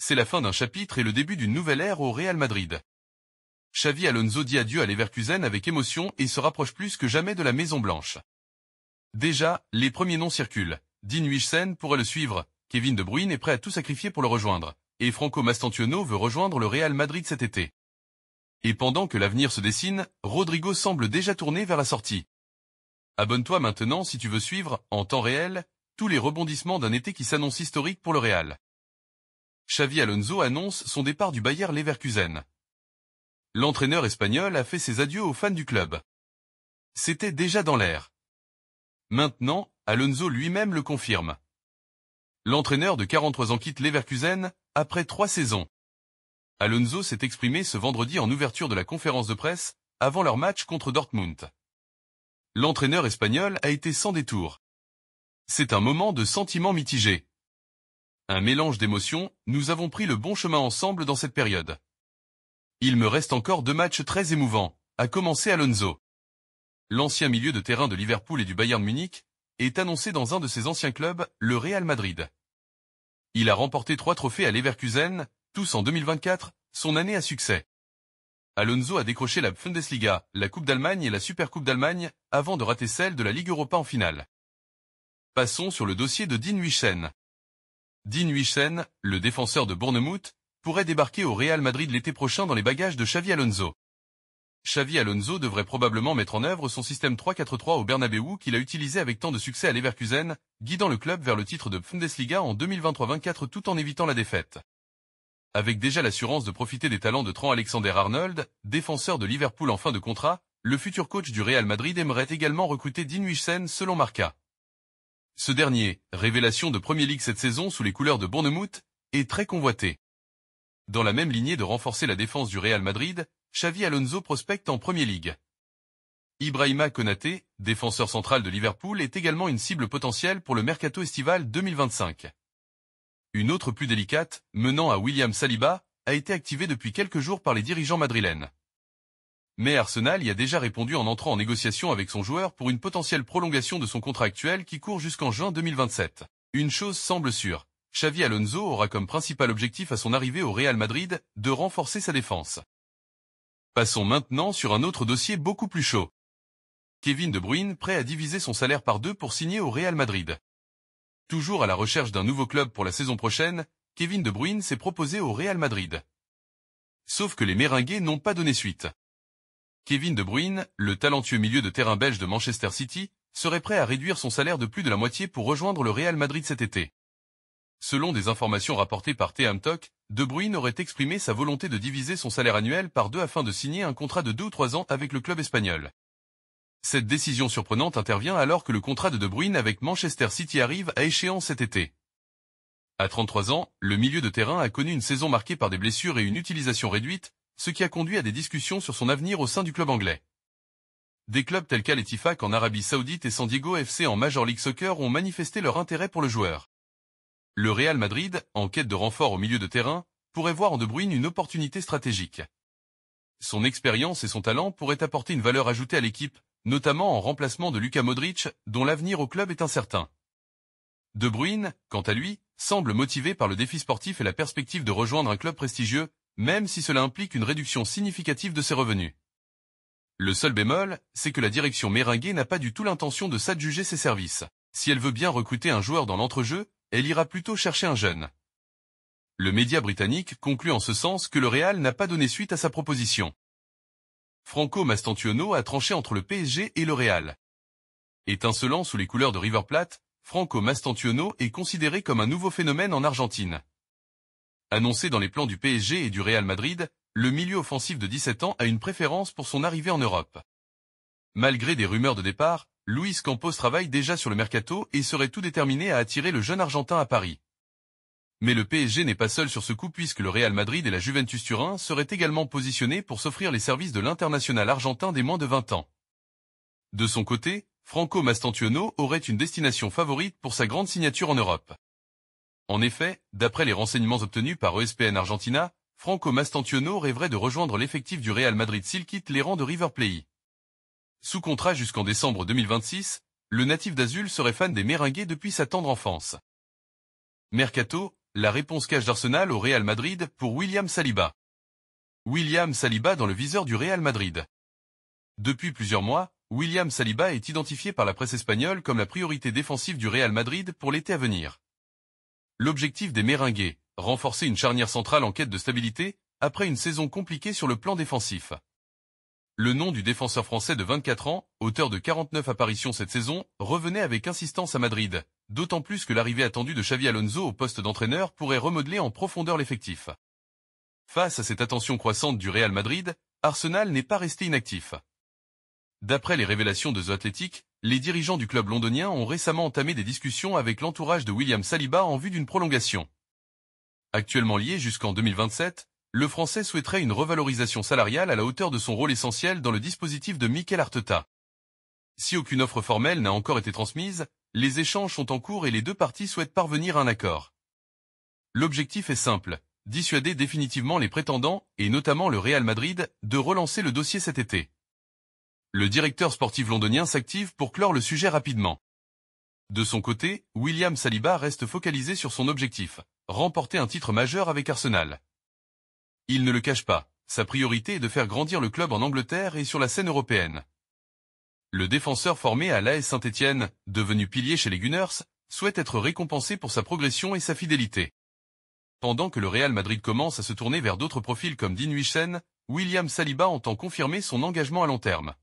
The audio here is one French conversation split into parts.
c'est la fin d'un chapitre et le début d'une nouvelle ère au Real Madrid. Xavi Alonso dit adieu à Leverkusen avec émotion et se rapproche plus que jamais de la Maison Blanche. Déjà, les premiers noms circulent. Dean Huijsen pourrait le suivre, Kevin De Bruyne est prêt à tout sacrifier pour le rejoindre, et Franco Mastantuono veut rejoindre le Real Madrid cet été. Et pendant que l'avenir se dessine, Rodrigo semble déjà tourner vers la sortie. Abonne-toi maintenant si tu veux suivre, en temps réel, tous les rebondissements d'un été qui s'annonce historique pour le Real. Xavi Alonso annonce son départ du Bayer Leverkusen. L'entraîneur espagnol a fait ses adieux aux fans du club. C'était déjà dans l'air. Maintenant, Alonso lui-même le confirme. L'entraîneur de 43 ans quitte Leverkusen, après 3 saisons. Alonso s'est exprimé ce vendredi en ouverture de la conférence de presse, avant leur match contre Dortmund. L'entraîneur espagnol a été sans détour. C'est un moment de sentiments mitigés. Un mélange d'émotions, nous avons pris le bon chemin ensemble dans cette période. Il me reste encore 2 matchs très émouvants, a commencé Alonso. L'ancien milieu de terrain de Liverpool et du Bayern Munich est annoncé dans un de ses anciens clubs, le Real Madrid. Il a remporté 3 trophées à Leverkusen, tous en 2024, son année à succès. Alonso a décroché la Bundesliga, la Coupe d'Allemagne et la Supercoupe d'Allemagne, avant de rater celle de la Ligue Europa en finale. Passons sur le dossier de Dean Huijsen. Dean Huijsen, le défenseur de Bournemouth, pourrait débarquer au Real Madrid l'été prochain dans les bagages de Xavi Alonso. Xavi Alonso devrait probablement mettre en œuvre son système 3-4-3 au Bernabéu qu'il a utilisé avec tant de succès à Leverkusen, guidant le club vers le titre de Bundesliga en 2023-24 tout en évitant la défaite. Avec déjà l'assurance de profiter des talents de Trent Alexander-Arnold, défenseur de Liverpool en fin de contrat, le futur coach du Real Madrid aimerait également recruter Dean Huijsen selon Marca. Ce dernier, révélation de Premier League cette saison sous les couleurs de Bournemouth, est très convoité. Dans la même lignée de renforcer la défense du Real Madrid, Xavi Alonso prospecte en Premier League. Ibrahima Konaté, défenseur central de Liverpool, est également une cible potentielle pour le mercato estival 2025. Une autre plus délicate, menant à William Saliba, a été activée depuis quelques jours par les dirigeants madrilènes. Mais Arsenal y a déjà répondu en entrant en négociation avec son joueur pour une potentielle prolongation de son contrat actuel qui court jusqu'en juin 2027. Une chose semble sûre, Xavi Alonso aura comme principal objectif à son arrivée au Real Madrid de renforcer sa défense. Passons maintenant sur un autre dossier beaucoup plus chaud. Kevin De Bruyne prêt à diviser son salaire par 2 pour signer au Real Madrid. Toujours à la recherche d'un nouveau club pour la saison prochaine, Kevin De Bruyne s'est proposé au Real Madrid. Sauf que les Méringués n'ont pas donné suite. Kevin De Bruyne, le talentueux milieu de terrain belge de Manchester City, serait prêt à réduire son salaire de plus de la moitié pour rejoindre le Real Madrid cet été. Selon des informations rapportées par TM Talk, De Bruyne aurait exprimé sa volonté de diviser son salaire annuel par 2 afin de signer un contrat de 2 ou 3 ans avec le club espagnol. Cette décision surprenante intervient alors que le contrat de De Bruyne avec Manchester City arrive à échéance cet été. À 33 ans, le milieu de terrain a connu une saison marquée par des blessures et une utilisation réduite, ce qui a conduit à des discussions sur son avenir au sein du club anglais. Des clubs tels qu'Al Ettifaq en Arabie Saoudite et San Diego FC en Major League Soccer ont manifesté leur intérêt pour le joueur. Le Real Madrid, en quête de renfort au milieu de terrain, pourrait voir en De Bruyne une opportunité stratégique. Son expérience et son talent pourraient apporter une valeur ajoutée à l'équipe, notamment en remplacement de Luka Modric, dont l'avenir au club est incertain. De Bruyne, quant à lui, semble motivé par le défi sportif et la perspective de rejoindre un club prestigieux, même si cela implique une réduction significative de ses revenus. Le seul bémol, c'est que la direction méringuée n'a pas du tout l'intention de s'adjuger ses services. Si elle veut bien recruter un joueur dans l'entrejeu, elle ira plutôt chercher un jeune. Le média britannique conclut en ce sens que le Real n'a pas donné suite à sa proposition. Franco Mastantuono a tranché entre le PSG et le Real. Étincelant sous les couleurs de River Plate, Franco Mastantuono est considéré comme un nouveau phénomène en Argentine. Annoncé dans les plans du PSG et du Real Madrid, le milieu offensif de 17 ans a une préférence pour son arrivée en Europe. Malgré des rumeurs de départ, Luis Campos travaille déjà sur le mercato et serait tout déterminé à attirer le jeune Argentin à Paris. Mais le PSG n'est pas seul sur ce coup puisque le Real Madrid et la Juventus Turin seraient également positionnés pour s'offrir les services de l'international argentin des moins de 20 ans. De son côté, Franco Mastantuono aurait une destination favorite pour sa grande signature en Europe. En effet, d'après les renseignements obtenus par ESPN Argentina, Franco Mastantuono rêverait de rejoindre l'effectif du Real Madrid s'il quitte les rangs de River Plate. Sous contrat jusqu'en décembre 2026, le natif d'Azul serait fan des Méringués depuis sa tendre enfance. Mercato, la réponse cash d'Arsenal au Real Madrid pour William Saliba. William Saliba dans le viseur du Real Madrid. Depuis plusieurs mois, William Saliba est identifié par la presse espagnole comme la priorité défensive du Real Madrid pour l'été à venir. L'objectif des Merengues, renforcer une charnière centrale en quête de stabilité, après une saison compliquée sur le plan défensif. Le nom du défenseur français de 24 ans, auteur de 49 apparitions cette saison, revenait avec insistance à Madrid, d'autant plus que l'arrivée attendue de Xavi Alonso au poste d'entraîneur pourrait remodeler en profondeur l'effectif. Face à cette attention croissante du Real Madrid, Arsenal n'est pas resté inactif. D'après les révélations de The Athletic, les dirigeants du club londonien ont récemment entamé des discussions avec l'entourage de William Saliba en vue d'une prolongation. Actuellement lié jusqu'en 2027, le Français souhaiterait une revalorisation salariale à la hauteur de son rôle essentiel dans le dispositif de Mikel Arteta. Si aucune offre formelle n'a encore été transmise, les échanges sont en cours et les deux parties souhaitent parvenir à un accord. L'objectif est simple, dissuader définitivement les prétendants, et notamment le Real Madrid, de relancer le dossier cet été. Le directeur sportif londonien s'active pour clore le sujet rapidement. De son côté, William Saliba reste focalisé sur son objectif, remporter un titre majeur avec Arsenal. Il ne le cache pas, sa priorité est de faire grandir le club en Angleterre et sur la scène européenne. Le défenseur formé à l'AS Saint-Étienne, devenu pilier chez les Gunners, souhaite être récompensé pour sa progression et sa fidélité. Pendant que le Real Madrid commence à se tourner vers d'autres profils comme Dean Huijsen, William Saliba entend confirmer son engagement à long terme.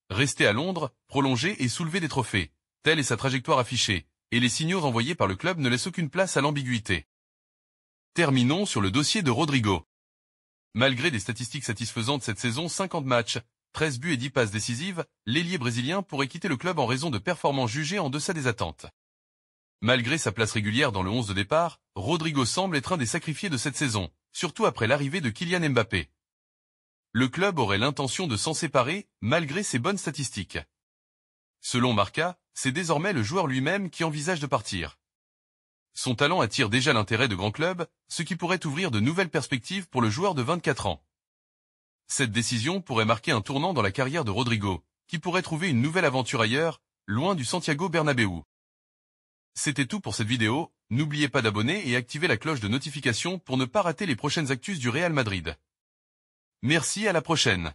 Rester à Londres, prolonger et soulever des trophées, telle est sa trajectoire affichée, et les signaux envoyés par le club ne laissent aucune place à l'ambiguïté. Terminons sur le dossier de Rodrigo. Malgré des statistiques satisfaisantes cette saison, 50 matchs, 13 buts et 10 passes décisives, l'ailier brésilien pourrait quitter le club en raison de performances jugées en deçà des attentes. Malgré sa place régulière dans le 11 de départ, Rodrigo semble être un des sacrifiés de cette saison, surtout après l'arrivée de Kylian Mbappé. Le club aurait l'intention de s'en séparer, malgré ses bonnes statistiques. Selon Marca, c'est désormais le joueur lui-même qui envisage de partir. Son talent attire déjà l'intérêt de grands clubs, ce qui pourrait ouvrir de nouvelles perspectives pour le joueur de 24 ans. Cette décision pourrait marquer un tournant dans la carrière de Rodrigo, qui pourrait trouver une nouvelle aventure ailleurs, loin du Santiago Bernabéu. C'était tout pour cette vidéo, n'oubliez pas d'abonner et activer la cloche de notification pour ne pas rater les prochaines actus du Real Madrid. Merci, à la prochaine.